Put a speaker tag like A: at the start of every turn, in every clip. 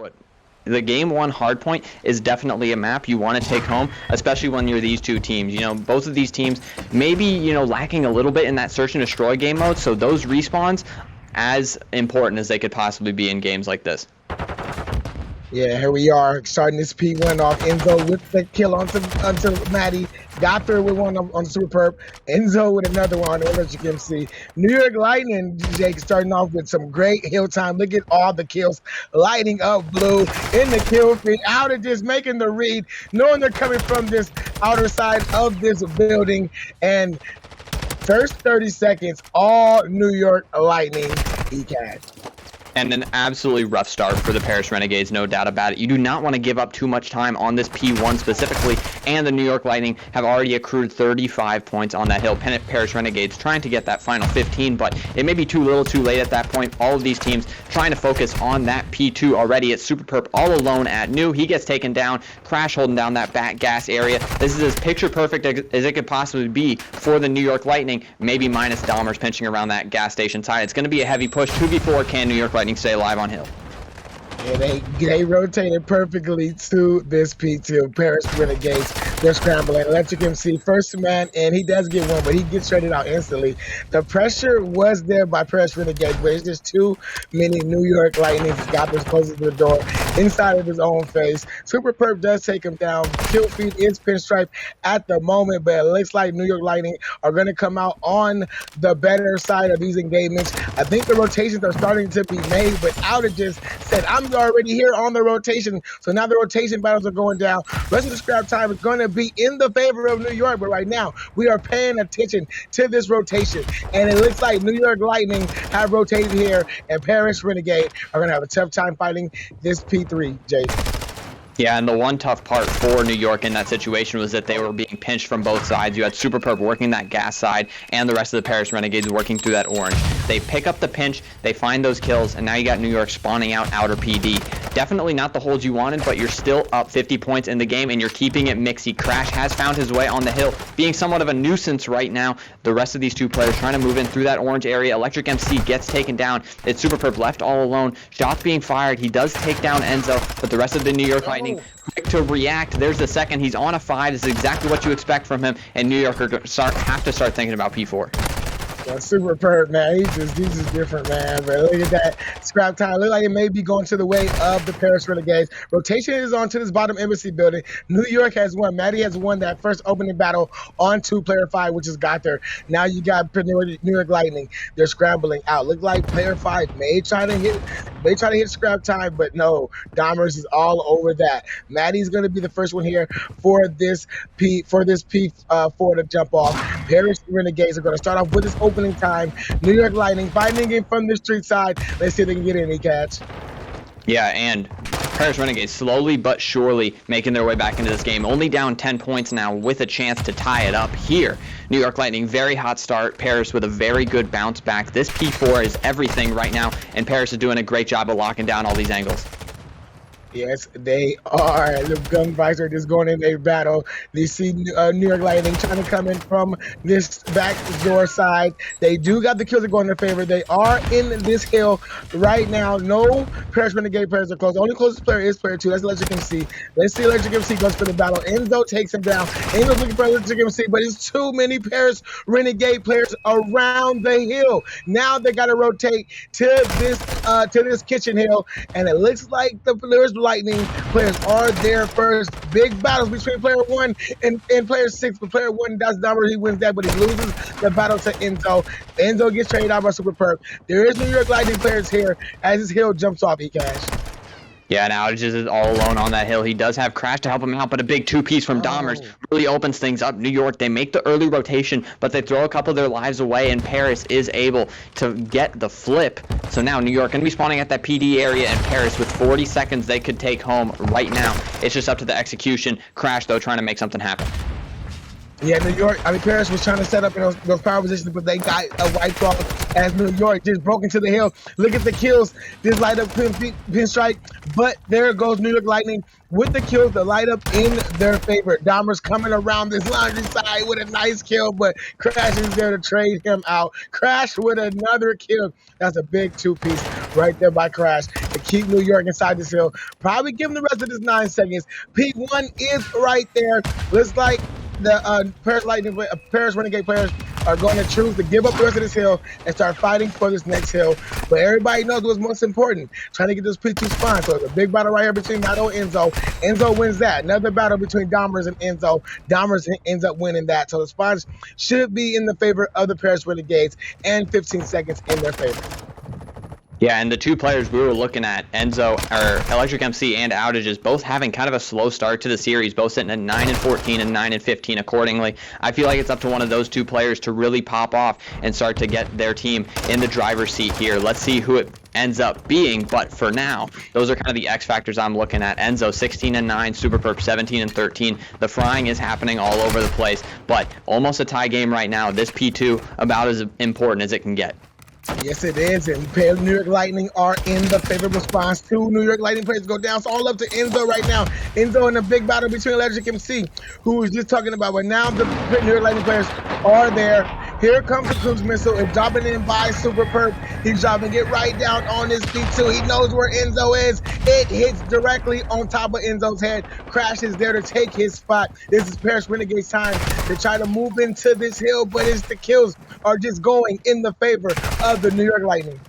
A: what the game one hard point is definitely a map you want to take home, especially when you're these two teams. You know, both of these teams maybe, you know, lacking a little bit in that search and destroy game mode, so those respawns as important as they could possibly be in games like this.
B: Yeah, here we are, starting this P1 off. Enzo with the kill onto Maddie. Got through with one on Super Perp. Enzo with another one on the Electric MC. New York Lightning, Jake, starting off with some great hill time. Look at all the kills. Lighting up blue in the kill feed. Out of this, making the read, knowing they're coming from this outer side of this building. And first 30 seconds, all New York Lightning ECAD.
A: And an absolutely rough start for the Paris Renegades, no doubt about it. You do not want to give up too much time on this P1 specifically, and the New York Lightning have already accrued 35 points on that hill. Paris Renegades trying to get that final 15, but it may be too little too late at that point. All of these teams trying to focus on that P2 already. It's Super Perp all alone at New. He gets taken down. Crash holding down that back gas area. This is as picture perfect as it could possibly be for the New York Lightning, maybe minus Dahmer's pinching around that gas station side. It's going to be a heavy push. 2v4, can New York Lightning stay alive on hill?
B: Yeah, they rotated perfectly to this P2. Paris Renegades, they're scrambling. Electric MC, first man, and he does get one, but he gets traded out instantly. The pressure was there by Paris Renegades, but it's just too many New York Lightning. Got this closing to the door inside of his own face. Super Perp does take him down. Kill feed is pinstripe at the moment, but it looks like New York Lightning are going to come out on the better side of these engagements. I think the rotations are starting to be made, but Outages said, I'm already here on the rotation. So now the rotation battles are going down. Rest of the scrap time is going to be in the favor of New York, but right now we are paying attention to this rotation. And it looks like New York Lightning have rotated here, and Paris Renegade are going to have a tough time fighting this P3, Jake.
A: Yeah, and the one tough part for New York in that situation was that they were being pinched from both sides. You had Super Perp working that gas side, and the rest of the Paris Renegades working through that orange. They pick up the pinch, they find those kills, and now you got New York spawning out outer PD. Definitely not the holds you wanted, but you're still up 50 points in the game, and you're keeping it mixy. Crash has found his way on the hill, being somewhat of a nuisance right now. The rest of these two players trying to move in through that orange area. Electric MC gets taken down. It's Super Perp left all alone. Shots being fired. He does take down Enzo, but the rest of the New York Lightning quick to react. There's the second. He's on a 5. This is exactly what you expect from him, and New York have to start thinking about P4.
B: Yeah, Super Perp, man. He's just different, man. But look at that scrap time. Look like it may be going to the way of the Paris Renegades. Rotation is on to this bottom embassy building. New York has won. Maddie has won that first opening battle on 2-player 5, which is got there. Now you got New York Lightning. They're scrambling out. Look like player 5 may try to hit scrap time, but no. Dahmer's is all over that. Maddie's going to be the first one here for this P4 to jump off. Paris Renegades are going to start off with this opening time. New York Lightning fighting it from the street side. Let's see if they can get any catch.
A: Yeah, and Paris Renegades slowly but surely making their way back into this game. Only down 10 points now with a chance to tie it up here. New York Lightning, very hot start. Paris with a very good bounce back. This P4 is everything right now, and Paris is doing a great job of locking down all these angles.
B: Yes, they are. The gun visor just going in a battle. They see New York Lightning trying to come in from this back door side. They do got the kills that go in their favor. They are in this hill right now. No Paris Renegade players are close. The only closest player is player 2. That's Electric MC. Let's see Electric MC goes for the battle. Enzo takes him down. Enzo's looking for Electric MC, but it's too many Paris Renegade players around the hill. Now they got to rotate to this kitchen hill, and it looks like the players Lightning players are their first big battles between player 1 and player 6. But player 1, that's Dahmer, he wins that, but he loses the battle to Enzo. Enzo gets traded out by Super Perp. There is New York Lightning players here as his hill jumps off eCash.
A: Yeah, and Outages is all alone on that hill. He does have Crash to help him out, but a big 2-piece from Dahmer's really opens things up. New York, they make the early rotation, but they throw a couple of their lives away, and Paris is able to get the flip. So now New York going to be spawning at that PD area, and Paris with 40 seconds they could take home right now. It's just up to the execution. Crash, though, trying to make something happen.
B: Yeah, Paris was trying to set up in those power positions, but they got a white off as New York just broke into the hill. Look at the kills. This light up pinstripe, but there goes New York Lightning with the kills that light up in their favor. Dahmer's coming around this laundry side with a nice kill, but Crash is there to trade him out. Crash with another kill. That's a big 2-piece right there by Crash. The keep New York inside this hill. Probably give them the rest of this 9 seconds. P1 is right there. Looks like the Paris Renegade players are going to choose to give up the rest of this hill and start fighting for this next hill. But everybody knows what's most important, trying to get this P2 spawn. So it's a big battle right here between Nato and Enzo. Enzo wins that. Another battle between Dahmers and Enzo. Dahmers ends up winning that. So the spawns should be in the favor of the Paris Renegades and 15 seconds in their favor.
A: Yeah, and the two players we were looking at, Enzo, or Electric MC and Outages, both having kind of a slow start to the series, both sitting at 9 and 14 and 9 and 15 accordingly. I feel like it's up to one of those two players to really pop off and start to get their team in the driver's seat here. Let's see who it ends up being, but for now, those are kind of the X factors I'm looking at. Enzo 16 and 9, Super Perp 17 and 13. The frying is happening all over the place, but almost a tie game right now. This P2 about as important as it can get.
B: Yes, it is, and New York Lightning are in the favorable response. 2 New York Lightning players go down, so all up to Enzo right now. Enzo in a big battle between Electric MC, who was just talking about, but now the New York Lightning players are there. Here comes the cruise missile, and dropping in by Super Perp. He's dropping it right down on his P2. He knows where Enzo is. It hits directly on top of Enzo's head. Crash is there to take his spot. This is Paris Renegade's time to try to move into this hill, but it's the kills are just going in the favor of the New York Lightning.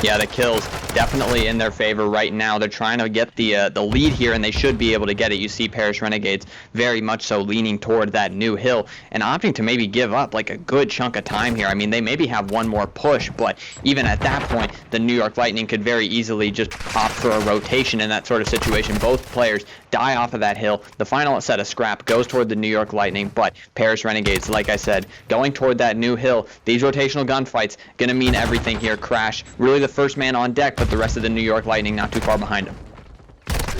A: Yeah, the kills definitely in their favor right now. They're trying to get the lead here, and they should be able to get it. You see Paris Renegades very much so leaning toward that new hill and opting to maybe give up like a good chunk of time here. I mean, they maybe have one more push, but even at that point, the New York Lightning could very easily just opt for a rotation in that sort of situation. Both players die off of that hill. The final set of scrap goes toward the New York Lightning, but Paris Renegades, like I said, going toward that new hill. These rotational gunfights going to mean everything here. Crash, really the first man on deck, but the rest of the New York Lightning not too far behind him.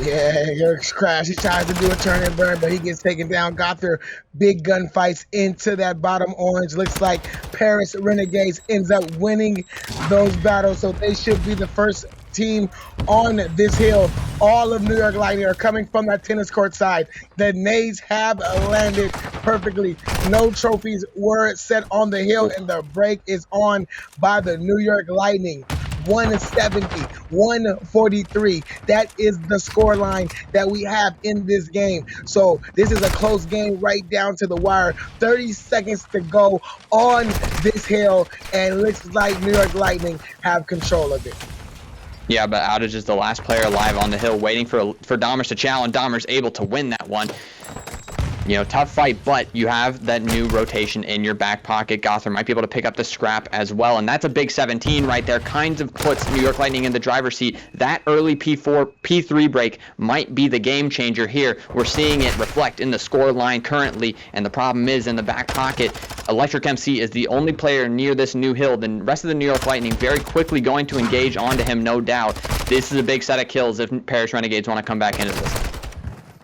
B: Yeah, here's Crash. He tries to do a turn and burn, but he gets taken down. Gothard, big gunfights into that bottom orange. Looks like Paris Renegades ends up winning those battles, so they should be the first team on this hill. All of New York Lightning are coming from that tennis court side. The nades have landed perfectly. No trophies were set on the hill, and the break is on by the New York Lightning. 170, 143. That is the score line that we have in this game. So this is a close game right down to the wire. 30 seconds to go on this hill, and looks like New York Lightning have control of it.
A: Yeah, but Outage is the last player alive on the hill, waiting for Dahmers to challenge. Dahmers able to win that one. You know, tough fight, but you have that new rotation in your back pocket. Gothard might be able to pick up the scrap as well, and that's a big 17 right there. Kind of puts New York Lightning in the driver's seat. That early P4, P3 break might be the game changer here. We're seeing it reflect in the score line currently, and the problem is in the back pocket, Electric MC is the only player near this new hill. The rest of the New York Lightning very quickly going to engage onto him, no doubt. This is a big set of kills if Paris Renegades want to come back into this.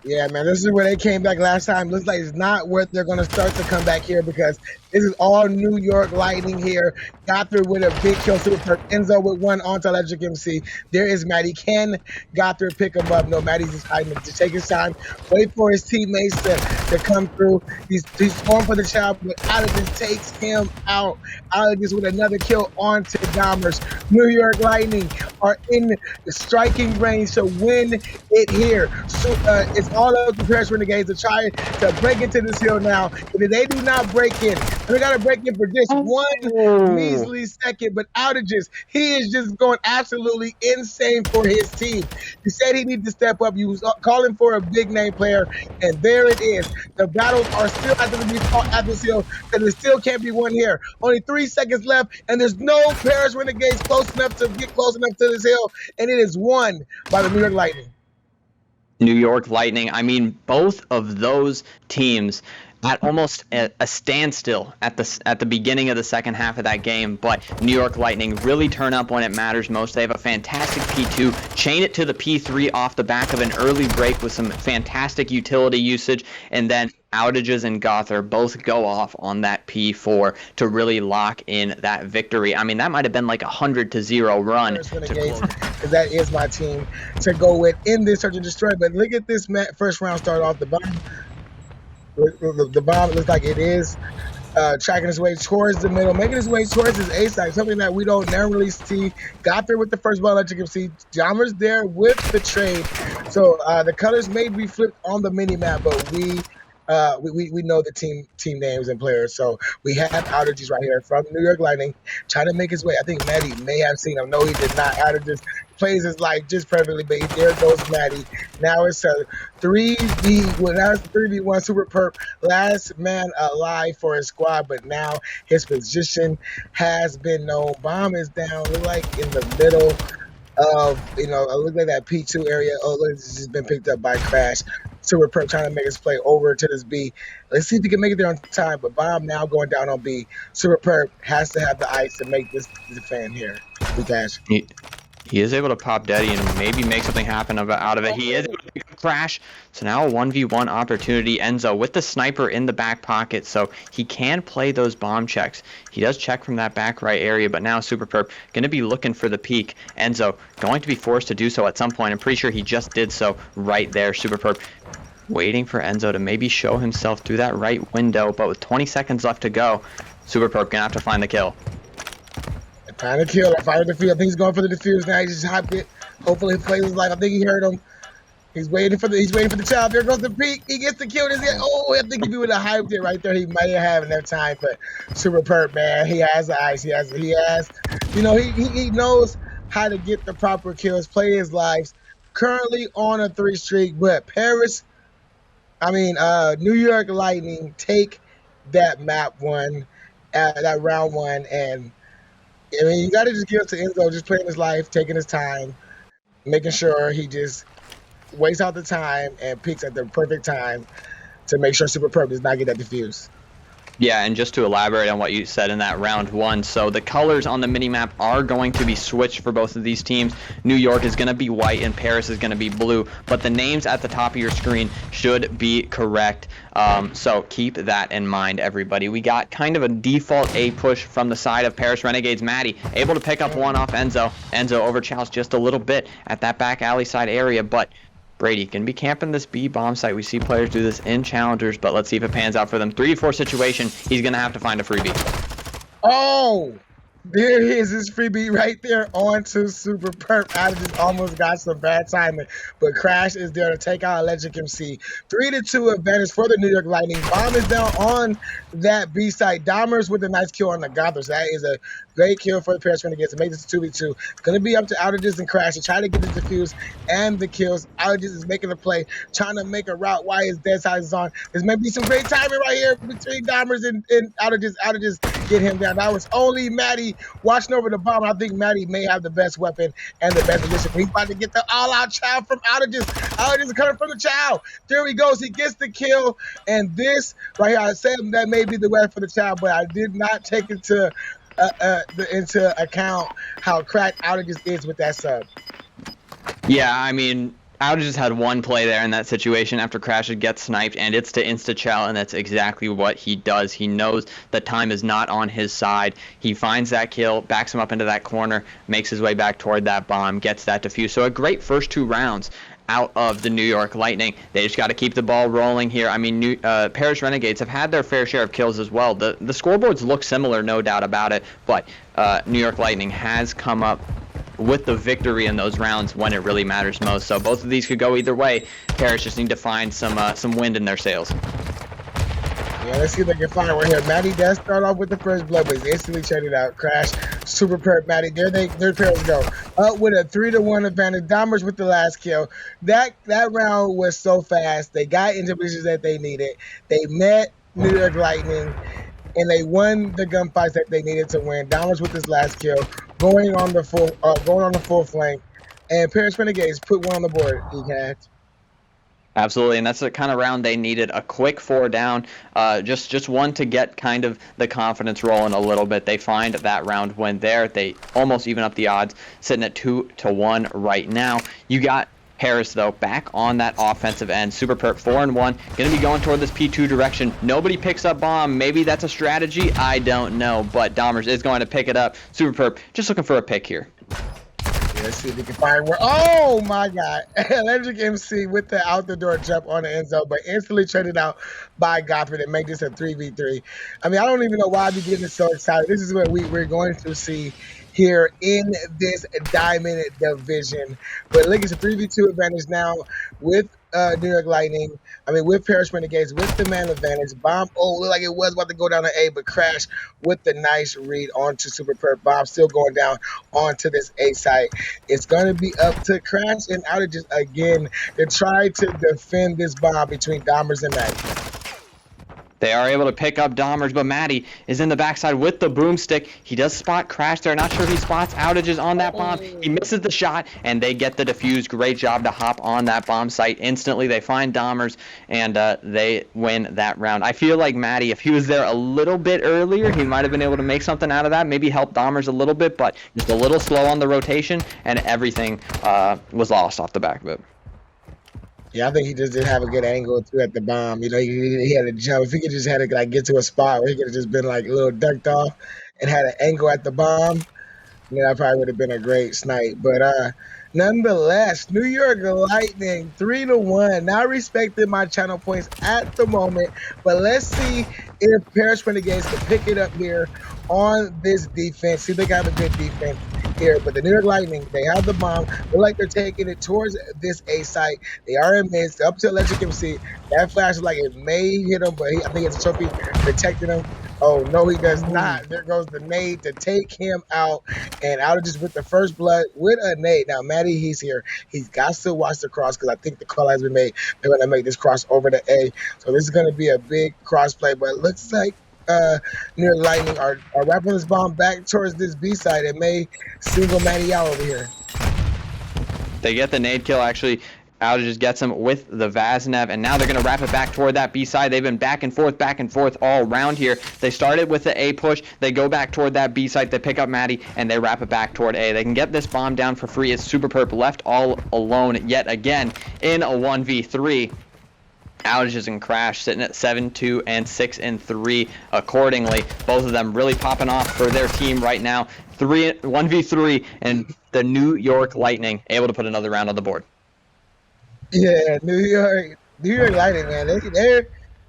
B: Yeah, man, this is where they came back last time. Looks like it's not where they're going to start to come back here, because this is all New York Lightning here. Gothard with a big kill. Super Enzo with one onto Electric MC. There is Matty. Can Gothard pick him up? No, Matty's just hiding to take his time. Wait for his teammates to come through. He's going for the chop, but Outages takes him out. Outages with another kill onto Dahmers. New York Lightning are in the striking range to win it here. So it's all up to Paris Renegades to try to break into this hill now. If they do not break in, they got to break in for just one measly second. But Outages, he is just going absolutely insane for his team. He said he needed to step up. He was calling for a big name player, and there it is. The battles are still have to be fought at this hill, because it still can't be won here. Only 3 seconds left, and there's no Paris Renegades close enough to get close enough to this hill, and it is won by the New York Lightning.
A: New York Lightning, I mean, both of those teams at almost a standstill at the beginning of the second half of that game, but New York Lightning really turn up when it matters most. They have a fantastic P2, chain it to the P3 off the back of an early break with some fantastic utility usage, and then Outages and Gothard both go off on that P4 to really lock in that victory. I mean, that might have been like 100-0 run.
B: Because that is my team to go with in this Search and Destroy. But look at this first round start off. The bomb looks like it is tracking his way towards the middle, making his way towards his A side, something that we don't normally see. Got there with the first ball, as you can see. Jammers there with the trade. So the colors may be flipped on the mini map, but we know the team names and players. So we have Outages right here from New York Lightning trying to make his way. I think Maddie may have seen him. No, he did not. Outages plays his life just perfectly, but there goes Maddie. Now it's a 3v. Well, now it's 3v1 Super Perp. Last man alive for his squad, but now his position has been known. Bomb is down, look like in the middle of, look like that P2 area. Oh, look, it's just been picked up by Crash. Super Perp trying to make his play over to this B. Let's see if he can make it there on time, but Bomb now going down on B. Super Perp has to have the ice to make this defend here. Cash.
A: He is able to pop Daddy and maybe make something happen out of it. He is able to pick up Crash. So now a 1v1 opportunity. Enzo with the sniper in the back pocket, so he can play those bomb checks. He does check from that back right area, but now Super Perp going to be looking for the peak. Enzo going to be forced to do so at some point. I'm pretty sure he just did so right there. Super Perp waiting for Enzo to maybe show himself through that right window, but with 20 seconds left to go, Super Perp going to have to find the kill.
B: Trying to kill. Fire the defuse. I think he's going for the defuse now. He just hopped it. Hopefully he plays his life. I think he heard him. He's waiting for the child. There goes the peak. He gets the kill. Oh, I think if he would have hyped it right there, he might have had enough time. But Super Perp, man, he has the ice. He has. He knows how to get the proper kills, play his lives. Currently on a 3 streak, but New York Lightning take that map one, that round one, and you got to just give it to Enzo, just playing his life, taking his time, making sure he just wastes out the time and peaks at the perfect time to make sure Super Perp does not get that defuse.
A: Yeah, and just to elaborate on what you said in that round one, so the colors on the minimap are going to be switched for both of these teams. New York is going to be white and Paris is going to be blue, but the names at the top of your screen should be correct. So keep that in mind, everybody. We got kind of a default A push from the side of Paris Renegades. Maddie able to pick up one off Enzo. Enzo overchallenged just a little bit at that back alley side area, but Brady can be camping this B bomb site. We see players do this in challengers, but let's see if it pans out for them. 3-4 situation. He's going to have to find a freebie.
B: Oh, there he is, his freebie right there onto Super Perp. Outages almost got some bad timing, but Crash is there to take out Electric MC. 3-2 advantage for the New York Lightning. Bomb is down on that B site. Dahmers with a nice kill on the Gothers. That is a great kill for the Paris Renegades to make this 2v2. It's going to be up to Outages and Crash to try to get the defuse and the kills. Outages is making a play, trying to make a route while his dead side is on. There's may be some great timing right here between Dahmers and Outages. Outages get him down. That was only Maddie watching over the bomb. I think Maddie may have the best weapon and the best position. He's about to get the all-out child from Outages. Outages is coming from the child. There he goes. He gets the kill. And this right here, I said that may be the weapon for the child, but I did not take into account how cracked Outages is with that sub.
A: Yeah, Outages had one play there in that situation after Crash had get sniped, and it's to insta-chow, and that's exactly what he does. He knows that time is not on his side. He finds that kill, backs him up into that corner, makes his way back toward that bomb, gets that defuse. So a great first 2 rounds out of the New York Lightning. They just got to keep the ball rolling here. Paris Renegades have had their fair share of kills as well. The scoreboards look similar, no doubt about it, but New York Lightning has come up with the victory in those rounds when it really matters most. So both of these could go either way. Paris just need to find some wind in their sails.
B: Yeah, let's see if they can find one here. Maddie does start off with the first blood, but he's instantly traded out. Crash, Super Perp, Maddie. There Paris go. Up with a 3-1 advantage. Dahmers with the last kill. That round was so fast. They got into positions that they needed. They met New York Lightning, and they won the gunfights that they needed to win. Dahmers with his last kill, going on the full flank, and Paris Renegades put one on the board. He had.
A: Absolutely, and that's the kind of round they needed. A quick 4 down, just one to get kind of the confidence rolling a little bit. They find that round win there. They almost even up the odds, sitting at 2-1 right now. You got Paris, though, back on that offensive end. Super Perp 4-1, going to be going toward this P2 direction. Nobody picks up bomb. Maybe that's a strategy. I don't know, but Dahmers is going to pick it up. Super Perp just looking for a pick here.
B: Let's see if we can find where. Oh my God. Electric MC with the out the door jump on the end zone, but instantly traded out by Gothard and make this a 3v3. I mean, I don't even know why I'd be getting so excited. This is what we're going to see here in this Diamond Division. But look, it's a 3v2 advantage now with New York Lightning. I mean, with Paris Renegades, with the man advantage. Bomb, looked like it was about to go down to A, but crash with the nice read onto Super Perp. Bomb still going down onto this A site. It's going to be up to Crash and Outages again to try to defend this bomb between Dahmers and Maddie.
A: They are able to pick up Dahmers, but Maddie is in the backside with the boomstick. He does spot Crash there. Not sure if he spots Outages on that bomb. He misses the shot, and they get the defuse. Great job to hop on that bomb site instantly. They find Dahmers, and they win that round. I feel like Maddie, if he was there a little bit earlier, he might have been able to make something out of that, maybe help Dahmers a little bit, but just a little slow on the rotation, and everything was lost off the back of it.
B: Yeah, I think he just didn't have a good angle too at the bomb. You know, he had to jump. If he could just had to like get to a spot where he could have just been like a little ducked off and had an angle at the bomb, that probably would have been a great snipe. But nonetheless, New York Lightning 3-1. Not respecting my channel points at the moment, but let's see if Paris Renegades can pick it up here on this defense. See, they got a good defense here, but the New York Lightning, they have the bomb. Look like they're taking it towards this A site. They are in midst up to Electric MC. That flash is like it may hit him, but I think it's a trophy protecting him. Oh, no, he does not. There goes the nade to take him out. And Outages with the first blood with a nade. Now, Maddie, he's here. He's got to watch the cross because I think the call has been made. They're going to make this cross over to A. So this is going to be a big cross play, but it looks like New York Lightning are wrapping this bomb back towards this B side. It may single Maddie out over here.
A: They get the nade kill, actually. Outages gets him with the Vaznev, and now they're going to wrap it back toward that B side. They've been back and forth all around here. They started with the A push. They go back toward that B side. They pick up Maddie, and they wrap it back toward A. They can get this bomb down for free. It's Super Perp left all alone yet again in a 1v3. Outages and Crash sitting at 7-2 and 6-3 accordingly. Both of them really popping off for their team right now. 1v3, and the New York Lightning able to put another round on the board.
B: Yeah, New York Lightning, man.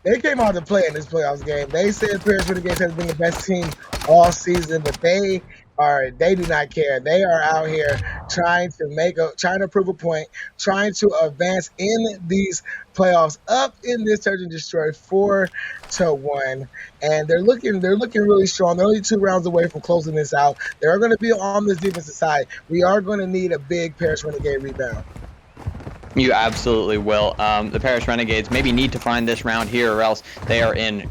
B: They came out to play in this playoffs game. They said Paris Renegades has been the best team all season, but they do not care. They are out here trying to prove a point, trying to advance in these playoffs, up in this Search and Destroy 4-1, and they're looking really strong. They're only 2 rounds away from closing this out. They are going to be on this defensive side. We are going to need a big Paris Renegade rebound.
A: You absolutely will. The Paris Renegades maybe need to find this round here, or else they are in,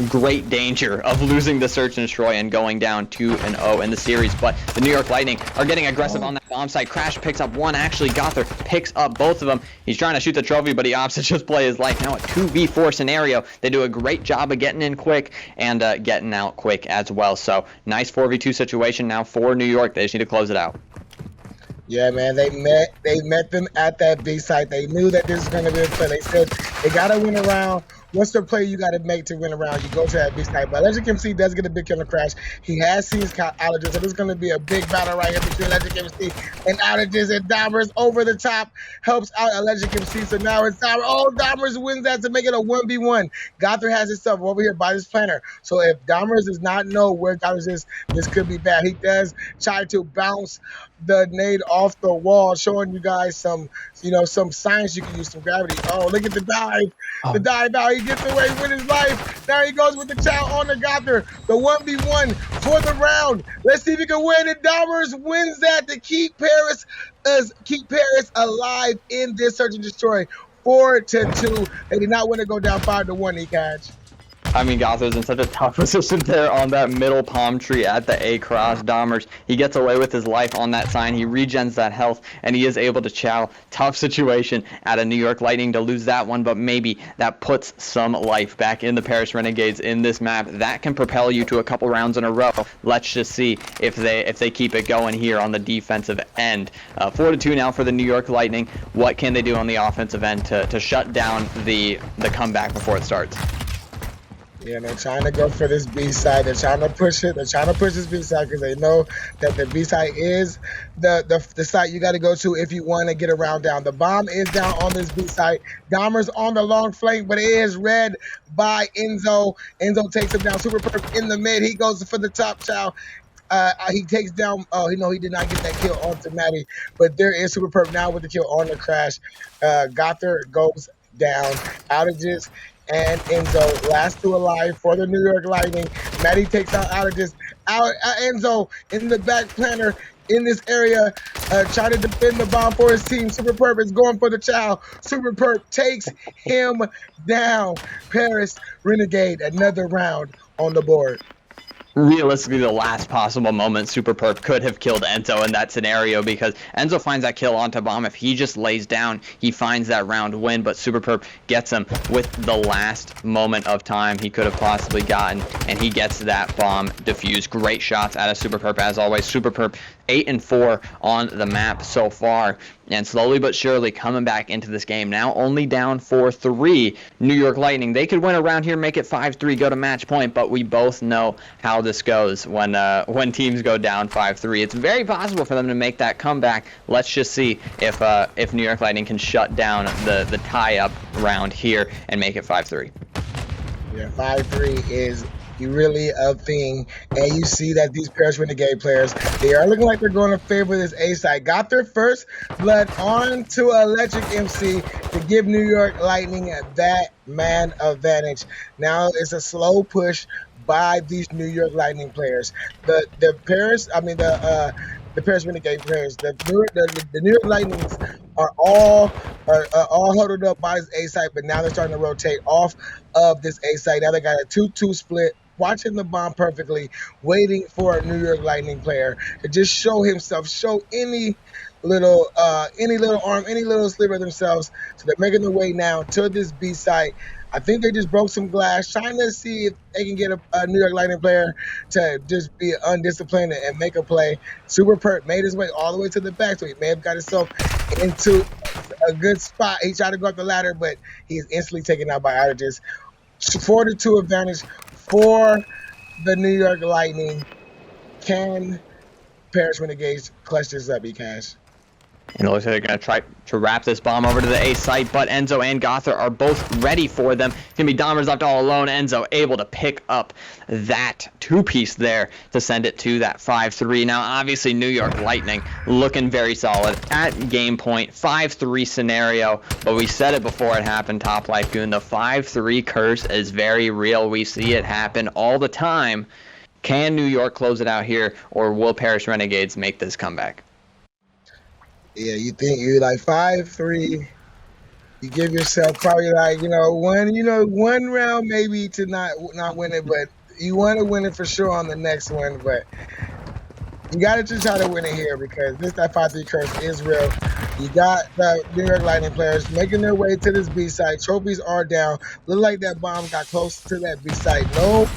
A: great danger of losing the Search and Destroy and going down 2-0 in the series. But the New York Lightning are getting aggressive on that bomb site. Crash picks up one. Actually, Gothard picks up both of them. He's trying to shoot the trophy, but he opts to just play his life. Now a 2v4 scenario. They do a great job of getting in quick and getting out quick as well. So nice 4v2 situation now for New York. They just need to close it out.
B: Yeah, man, they met them at that B site. They knew that this was going to be a play. They said they got to win a round. What's the play you got to make to win a round? You go to that B site. But Electric MC does get a big kill on Crash. He has seen his Outages, so this is going to be a big battle right here between Electric MC and Outages. And Dahmers over the top helps out Electric MC. So now it's Dahmers. Oh, Dahmers wins that to make it a 1v1. Gothard has himself over here by this planner. So if Dahmers does not know where Gothard is, this could be bad. He does try to bounce the nade off the wall, showing you guys some signs you can use, some gravity. Oh, look at the dive. The dive out. He gets away with his life. Now he goes with the chow on the Gothard. The 1v1 for the round. Let's see if he can win. And Dahmers wins that to keep Paris alive in this Search and Destroy 4-2. They did not want to go down 5-1, Ekaj.
A: I mean, Gothard's in such a tough position there on that middle palm tree at the A cross. Dahmers, he gets away with his life on that sign. He regens that health, and he is able to chow. Tough situation at a New York Lightning to lose that one, but maybe that puts some life back in the Paris Renegades in this map. That can propel you to a couple rounds in a row. Let's just see if they keep it going here on the defensive end. 4-2 now for the New York Lightning. What can they do on the offensive end to shut down the comeback before it starts?
B: Yeah, they're trying to go for this B side. They're trying to push it. They're trying to push this B side because they know that the B side is the site you got to go to if you want to get around down. The bomb is down on this B side. Dahmer's on the long flank, but it is read by Enzo. Enzo takes him down. Super Perp in the mid. He goes for the top chow. He takes down. Oh, he did not get that kill onto Maddie, but there is Super Perp now with the kill on the crash. Gother goes down. Outages and Enzo, last two alive for the New York Lightning. Maddie takes out Outages. Enzo in the back planter in this area, trying to defend the bomb for his team. Super Perp is going for the chow. Super Perp takes him down. Paris Renegade, another round on the board.
A: Realistically, the last possible moment Super Perp could have killed Enzo in that scenario, because Enzo finds that kill onto bomb. If he just lays down, he finds that round win, but Super Perp gets him with the last moment of time he could have possibly gotten, and he gets that bomb defused. Great shots out of Super Perp as always. Super Perp 8 and 4 on the map so far, and slowly but surely coming back into this game. Now only down 4-3. New York Lightning, they could win around here, make it 5-3, go to match point, but we both know how this goes when teams go down 5-3. It's very possible for them to make that comeback. Let's just see if New York Lightning can shut down the tie-up round here and make it 5-3.
B: Yeah, 5-3 is really a thing, and you see that these Paris Renegade players, they are looking like they're going to favor this A side. Got their first blood on to Electric MC to give New York Lightning that man advantage. Now it's a slow push by these New York Lightning players. The Paris Renegade players, the New York Lightnings are all huddled up by this A side, but now they're starting to rotate off of this A side. Now they got a 2-2 split, watching the bomb perfectly, waiting for a New York Lightning player to just show himself, show any little arm, any little sliver of themselves. So they're making their way now to this B side. I think they just broke some glass, trying to see if they can get a New York Lightning player to just be undisciplined and make a play. Super Perp made his way all the way to the back, so he may have got himself into a good spot. He tried to go up the ladder, but he's instantly taken out by Outages. 4-2 advantage for the New York Lightning. Can Paris Renegades clutch this up, E-Cash?
A: And it looks like they're going to try to wrap this bomb over to the A site, but Enzo and Gother are both ready for them. It's going to be Dahmer's left all alone. Enzo able to pick up that two-piece there to send it to that 5-3. Now, obviously, New York Lightning looking very solid at game point. 5-3 scenario, but we said it before it happened, Top Life Goon. The 5-3 curse is very real. We see it happen all the time. Can New York close it out here, or will Paris Renegades make this comeback?
B: Yeah, you think you're like 5-3. You give yourself probably like one round maybe to not win it, but you want to win it for sure on the next one. But you got to just try to win it here, because that 5-3 curse is real. You got the New York Lightning players making their way to this B side. Trophies are down. Look like that bomb got close to that B side. No.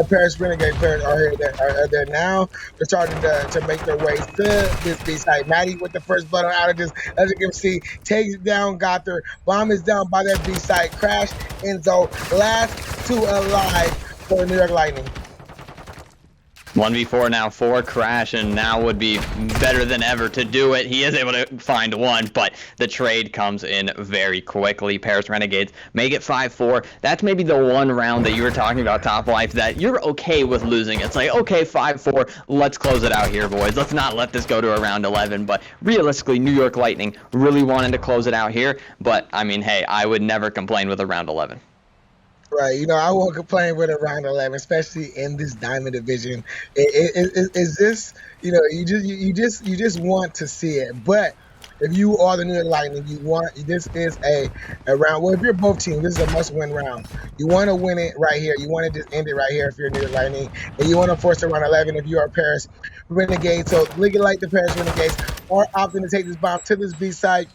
B: Paris Renegade players are there now. They're starting to make their way to this B side. Maddie with the first blood on Outages. As you can see, takes down Gother. Bomb is down by that B side. Crash, Enzo. Last two alive for the New York Lightning.
A: 1v4 now for Crash, and now would be better than ever to do it. He is able to find one, but the trade comes in very quickly. Paris Renegades make it 5-4. That's maybe the one round that you were talking about, Top Life, that you're okay with losing. It's like, okay, 5-4, let's close it out here, boys. Let's not let this go to a round 11. But realistically, New York Lightning really wanted to close it out here. But, I mean, hey, I would never complain with a round 11.
B: Right, I won't complain with a round 11, especially in this Diamond division. Is this, you just want to see it. But if you are the New York Lightning, this is a round. Well, if you're both teams, this is a must-win round. You want to win it right here. You want to just end it right here if you're New York Lightning, and you want to force a round 11 if you are Paris Renegades. So looking like the Paris Renegades are opting to take this bomb to this B side.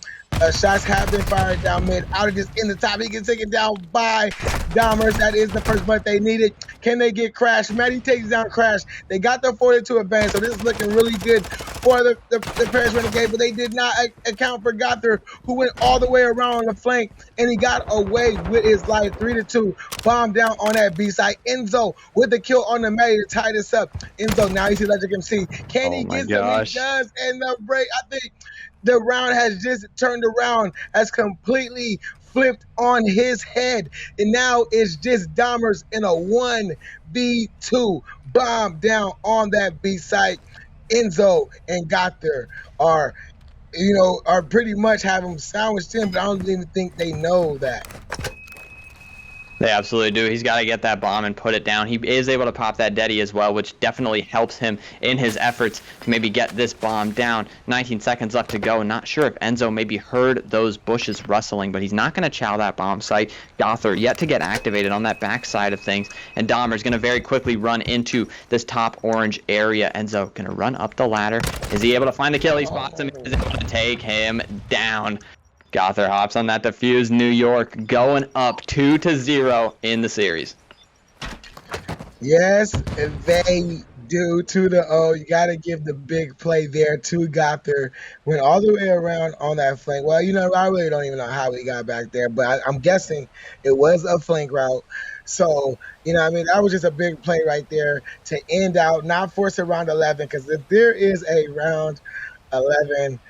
B: Shots have been fired down mid. Outages in the top. He gets taken down by Dahmer. That is the first blood they needed. Can they get Crash? Maddie takes down Crash. They got the 4-2 advantage, so this is looking really good for for the Paris Renegade, but they did not account for Gothard, who went all the way around on the flank, and he got away with his life. 3-2, bomb down on that B side. Enzo with the kill on the May to tie this up. Enzo, now you see Electric MC. Can he get some? He does, and the break, I think the round has just turned around, has completely flipped on his head, and now it's just Dahmers in a 1v2 bomb down on that B site. Enzo and Gothard are pretty much have him sandwiched in, but I don't even think they know that.
A: They absolutely do. He's got to get that bomb and put it down. He is able to pop that Deddy as well, which definitely helps him in his efforts to maybe get this bomb down. 19 seconds left to go. Not sure if Enzo maybe heard those bushes rustling, but he's not going to chow that bomb site. Gothard yet to get activated on that back side of things, and Dahmer's going to very quickly run into this top orange area. Enzo going to run up the ladder. Is he able to find the kill? He spots him. Is able to take him down. Gothard hops on that defuse. New York going up 2-0 in the series.
B: Yes, they do. 2-0. You got to give the big play there to Gothard. Went all the way around on that flank. Well, I really don't even know how he got back there, but I'm guessing it was a flank route. So, that was just a big play right there to end out, not force a round 11, because if there is a round 11,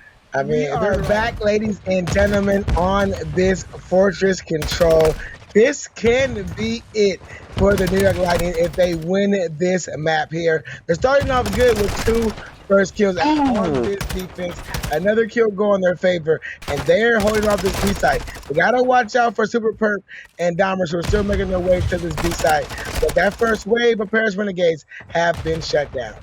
B: we are back, ladies and gentlemen, on this Fortress Control. This can be it for the New York Lightning if they win this map here. They're starting off good with 2 first kills on this defense. Another kill go in their favor, and they're holding off this B side. We gotta watch out for Super Perp and Dahmers, who are still making their way to this B side. But that first wave of Paris Renegades have been shut down.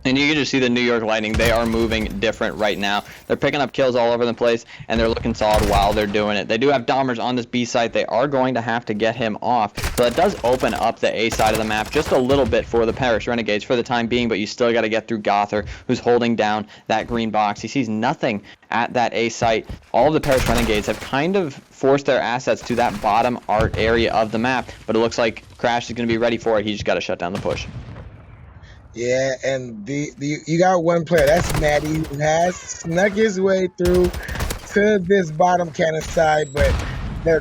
A: And you can just see the New York Lightning, they are moving different right now. They're picking up kills all over the place, and they're looking solid while they're doing it. They do have Dahmers on this B site. They are going to have to get him off. So it does open up the A side of the map just a little bit for the Paris Renegades for the time being, but you still got to get through Gothard, who's holding down that green box. He sees nothing at that A site. All of the Paris Renegades have kind of forced their assets to that bottom art area of the map, but it looks like Crash is going to be ready for it. He just got to shut down the push.
B: Yeah, and you got one player, that's Maddie, who has snuck his way through to this bottom cannon side, but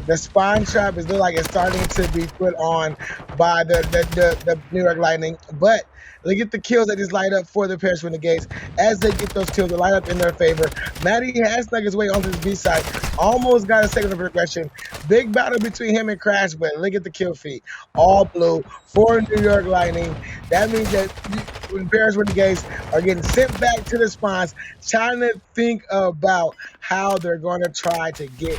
B: the spawn trap is like it's starting to be put on by the New York Lightning, but they get the kills that just light up for the Paris Renegades. As they get those kills, they light up in their favor. Maddie has snuck his way onto this B side. Almost got a second of progression. Big battle between him and Crash, but look at the kill feed. All blue for New York Lightning. That means that when Paris Renegades are getting sent back to the spawns, trying to think about how they're going to try to get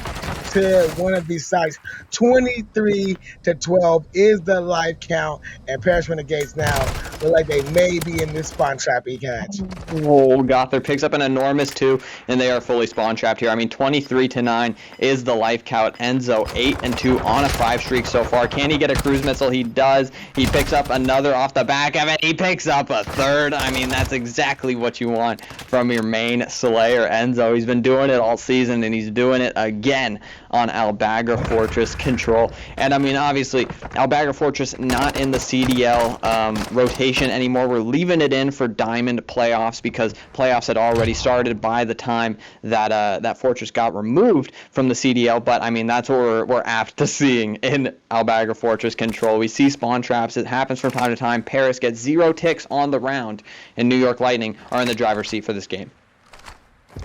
B: to one of these sites. 23-12 is the life count, and Paris Renegades now look like they may be in this spawn trap he catch.
A: Oh, Gothard picks up an enormous 2, and they are fully spawn trapped here. 23-9 is the life count. Enzo 8-2 on a 5 streak so far. Can he get a cruise missile? He does. He picks up another off the back of it. He picks up a 3rd. That's exactly what you want from your main Slayer, Enzo. He's been doing it all season, and he's doing it again on Albagra Fortress Control. And obviously, Albagra Fortress not in the CDL rotation anymore. We're leaving it in for Diamond playoffs because playoffs had already started by the time that that Fortress got removed from the CDL. But that's what we're apt to seeing in Albagra Fortress Control. We see spawn traps. It happens from time to time. Paris gets 0 ticks on the round, and New York Lightning are in the driver's seat for this game.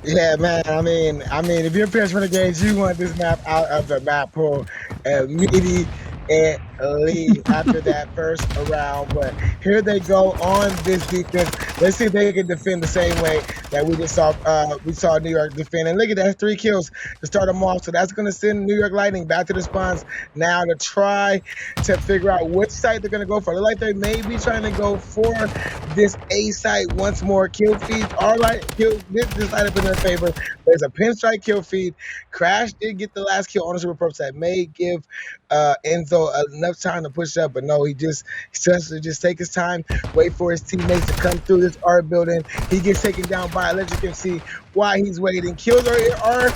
B: Yeah, man. If you're Paris Renegades, you want this map out of the map pool immediately after that first round. But here they go on this defense. Let's see if they can defend the same way that we just saw. We saw New York defend. And look at that, 3 kills to start them off. So that's going to send New York Lightning back to the spawns now to try to figure out which site they're going to go for. Look like they may be trying to go for this A site once more. Kill feeds are this light up in their favor. There's a pinstripe kill feed. Crash did get the last kill on the Super Perps that may give Enzo enough time to push up, but no, he just take his time, wait for his teammates to come through this art building. He gets taken down by Electric MC while he's waiting. Kills are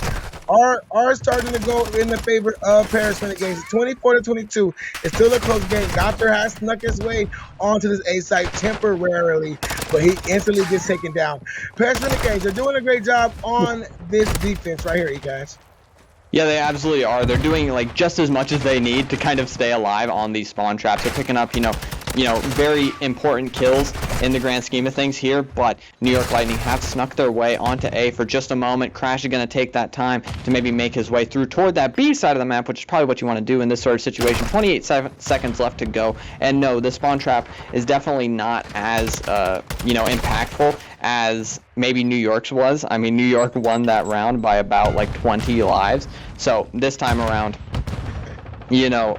B: are starting to go in the favor of Paris Renegades. 24-22. It's still a close game. Gother has snuck his way onto this A site temporarily, but he instantly gets taken down. Paris Renegades are doing a great job on this defense right here, guys.
A: Yeah, they absolutely are. They're doing like just as much as they need to kind of stay alive on these spawn traps. They're picking up, you know, very important kills in the grand scheme of things here, but New York Lightning have snuck their way onto A for just a moment. Crash is going to take that time to maybe make his way through toward that B side of the map, which is probably what you want to do in this sort of situation. 28 seconds left to go, and no, the spawn trap is definitely not as, you know, impactful as maybe New York's was. I mean, New York won that round by about like 20 lives, so this time around, you know,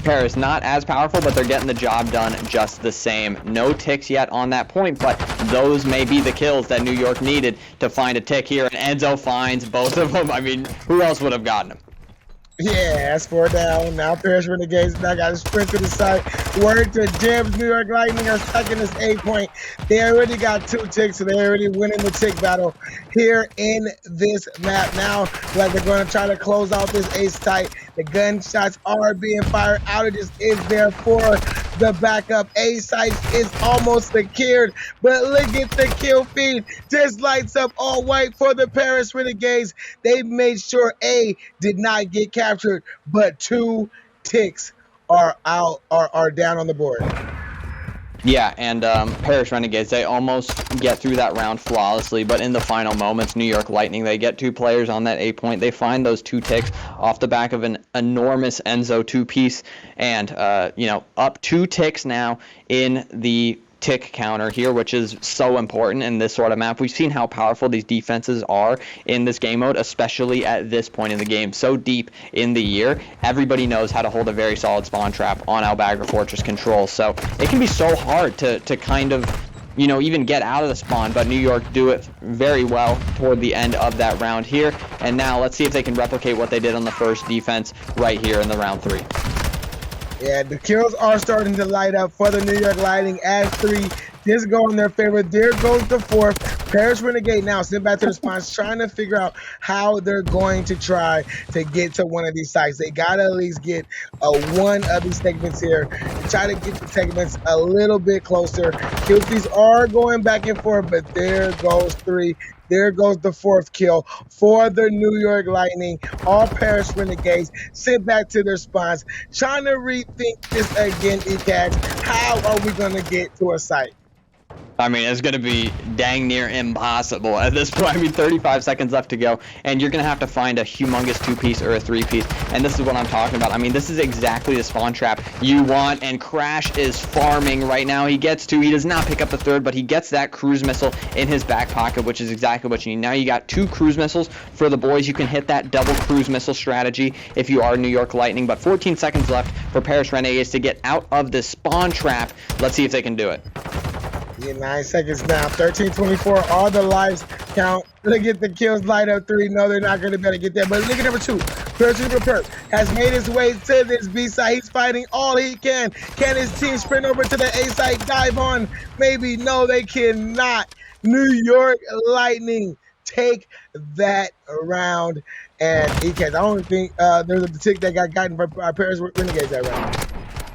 A: Paris not as powerful, but they're getting the job done just the same. No ticks yet on that point, but those may be the kills that New York needed to find a tick here, and Enzo finds both of them. I mean, who else would have gotten them?
B: Yeah, that's 4 down. Now Paris Renegades now got to sprint to the side. Word to Jibs, New York Lightning are stuck in this 8-point. They already got 2 ticks, so they're already winning the tick battle here in this map. Now, like they're going to try to close out this ace tight. The gunshots are being fired. Outages is there for the backup. A site is almost secured, but look at the kill feed. Just lights up all white for the Paris Renegades. They made sure A did not get captured, but 2 ticks are down on the board.
A: Yeah, and Paris Renegades, they almost get through that round flawlessly, but in the final moments, New York Lightning, they get 2 players on that 8-point. They find those 2 ticks off the back of an enormous Enzo 2-piece, and, you know, up 2 ticks now in the tick counter here, which is so important in this sort of map. We've seen how powerful these defenses are in this game mode, especially at this point in the game. So deep in the year, everybody knows how to hold a very solid spawn trap on Al-Bagra Fortress control. So it can be so hard to kind of, you know, even get out of the spawn, but New York do it very well toward the end of that round here. And now let's see if they can replicate what they did on the first defense right here in the round 3.
B: Yeah, the kills are starting to light up for the New York Lightning as 3 just go in their favor. There goes the 4th. Paris Renegade now sent back to the spawns, trying to figure out how they're going to try to get to one of these sites. They got to at least get one of these segments here and try to get the segments a little bit closer. Kill feeds are going back and forth, but there goes 3. There goes the 4th kill for the New York Lightning. All Paris Renegades sent back to their spawns, trying to rethink this again, ECAX. How are we going to get to a site?
A: I mean, it's going to be dang near impossible at this point. I mean, 35 seconds left to go, and you're going to have to find a humongous 2-piece or a 3-piece, and this is what I'm talking about. I mean, this is exactly the spawn trap you want, and Crash is farming right now. He gets 2. He does not pick up the 3rd, but he gets that cruise missile in his back pocket, which is exactly what you need. Now you got 2 cruise missiles for the boys. You can hit that double cruise missile strategy if you are New York Lightning, but 14 seconds left for Paris Renegades to get out of the spawn trap. Let's see if they can do it.
B: Yeah, 9 seconds now. 13-24. All the lives count. Look at the kills light up 3. No, they're not going to be able to get that. But look at number 2. Perp has made his way to this B side. He's fighting all he can. Can his team sprint over to the A side? Dive on? Maybe. No, they cannot. New York Lightning take that round. And I don't think there's a tick that got gotten by Paris Renegades that round.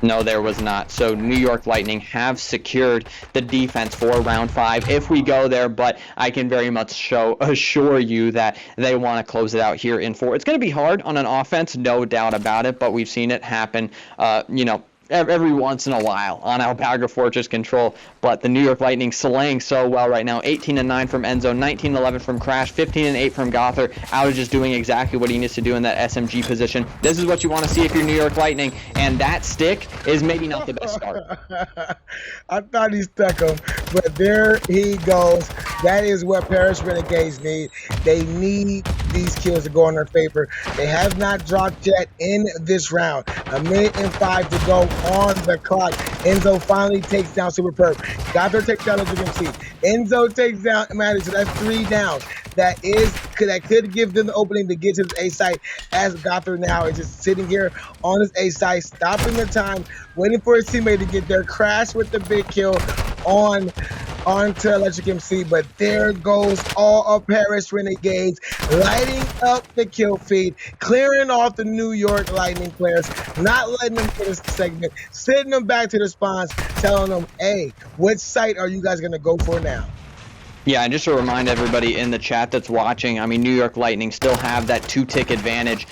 A: No, there was not. So New York Lightning have secured the defense for round 5 if we go there, but I can very much assure you that they want to close it out here in 4. It's going to be hard on an offense, no doubt about it, but we've seen it happen, you know, every once in a while on Al-Bagra Fortress control. But the New York Lightning slaying so well right now. 18-9 from Enzo, 19-11 from Crash, 15-8 from Gother. Outage is doing exactly what he needs to do in that SMG position. This is what you want to see if you're New York Lightning, and that stick is maybe not the best start.
B: I thought he stuck him, but there he goes. That is what Paris Renegades need. They need these kills to go in their favor. They have not dropped yet in this round. 1:05 to go on the clock. Enzo finally takes down Super Perp. Gother takes down, as you can see. Enzo takes down Maddie, so that's 3 downs. That could give them the opening to get to the A site, as Gother now is just sitting here on his A site, stopping the time, waiting for his teammate to get there. Crash with the big kill on onto Electric MC, but there goes all of Paris Renegades, lighting up the kill feed, clearing off the New York Lightning players, not letting them finish the segment, sending them back to the spawns, telling them, hey, which site are you guys going to go for now?
A: Yeah, and just to remind everybody in the chat that's watching, I mean, New York Lightning still have that 2-tick advantage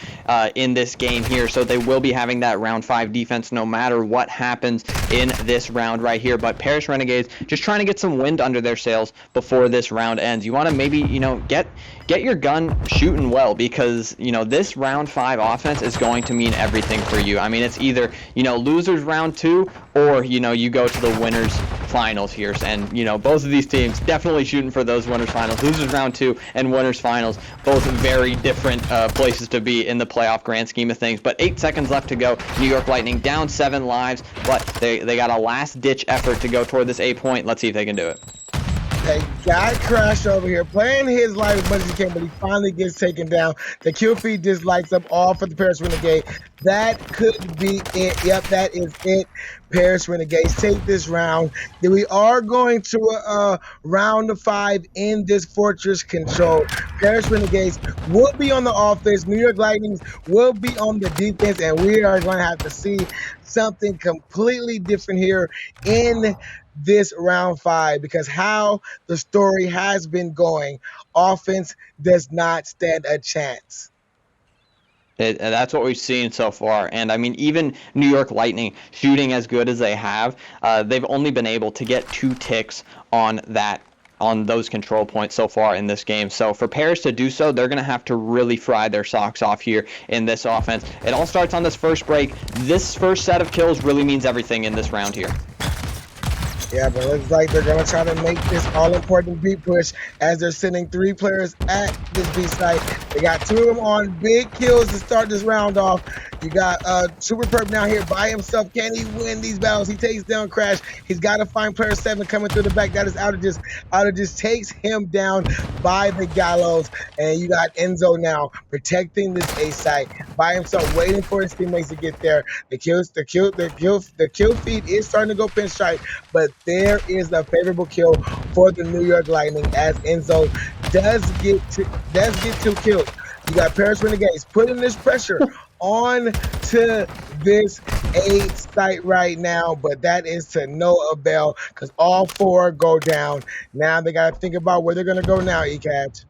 A: in this game here, so they will be having that round 5 defense no matter what happens in this round right here. But Paris Renegades just trying to get some wind under their sails before this round ends. You want to maybe, get your gun shooting well, because, this round 5 offense is going to mean everything for you. I mean, it's either, losers round 2 or, you go to the winners finals here. And, both of these teams definitely shooting for those winners finals. Losers round 2 and winners finals, both very different places to be in the playoff grand scheme of things. But 8 seconds left to go. New York Lightning down 7 lives, but they got a last-ditch effort to go toward this 8-point. Let's see if they can do it.
B: They got Crash over here playing his life as much as he can, but he finally gets taken down. The kill feed just lights up all for the Paris Renegade. That could be it. Yep, that is it. Paris Renegades take this round. Then we are going to a round of 5 in this fortress control. Paris Renegades will be on the offense. New York Lightning will be on the defense, and we are going to have to see something completely different here in this round 5, because how the story has been going, offense does not stand a chance.
A: That's what we've seen so far. And I mean, even New York Lightning shooting as good as they have, they've only been able to get 2 ticks on those control points so far in this game. So for Paris to do so, they're going to have to really fry their socks off here in this offense. It all starts on this first break. This first set of kills really means everything in this round here.
B: Yeah, but it looks like they're going to try to make this all-important beat push as they're sending 3 players at this B site. They got 2 of them on big kills to start this round off. You got Super Perp now here by himself. Can he win these battles? He takes down Crash. He's got to find player 7 coming through the back. That is Outages. Outages takes him down by the gallows. And you got Enzo now protecting this A site by himself, waiting for his teammates to get there. The kill feed is starting to go pinstripe, but there is a favorable kill for the New York Lightning as Enzo does get 2 kills. You got Paris Renegades putting this pressure on to this A site right now, but that is to no avail because all 4 go down. Now they got to think about where they're going to go now, ECAT.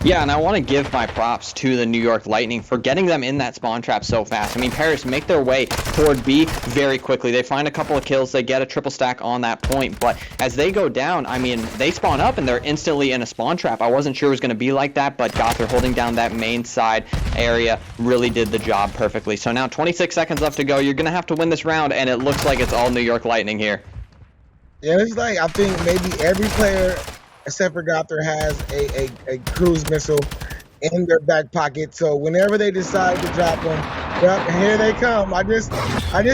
A: Yeah, and I want to give my props to the New York Lightning for getting them in that spawn trap so fast. I mean, Paris make their way toward B very quickly. They find a couple of kills. They get a triple stack on that point. But as they go down, I mean, they spawn up and they're instantly in a spawn trap. I wasn't sure it was going to be like that, but Gother holding down that main side area really did the job perfectly. So now 26 seconds left to go. You're going to have to win this round, and it looks like it's all New York Lightning here.
B: Yeah, it's like I think maybe every player except for Gother has a cruise missile in their back pocket. So whenever they decide to drop them, yep, here they come. I just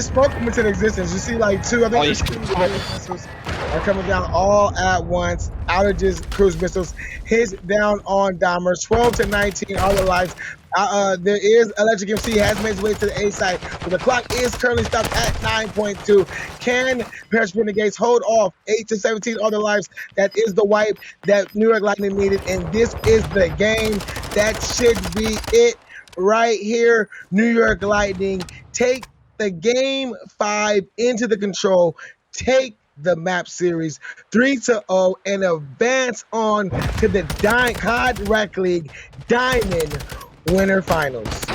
B: spoke them into existence. You see like 2, I think there's 2 missiles are coming down all at once. Outages, cruise missiles, hits down on Dahmer. 12 to 19, all the lives. There is Electric MC has made his way to the A side, but the clock is currently stopped at 9.2. Can Paris Renegades hold off 8 to 17 other lives? That is the wipe that New York Lightning needed, and this is the game. That should be it right here. New York Lightning take the game 5 into the control, take the map series 3-0, and advance on to the COD Rec League Diamond Winter Finals.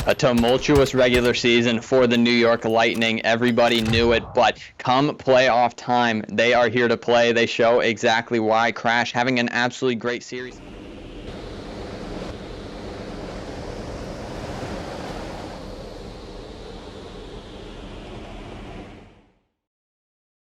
A: A tumultuous regular season for the New York Lightning. Everybody knew it, but come playoff time, they are here to play. They show exactly why. Crash having an absolutely great series.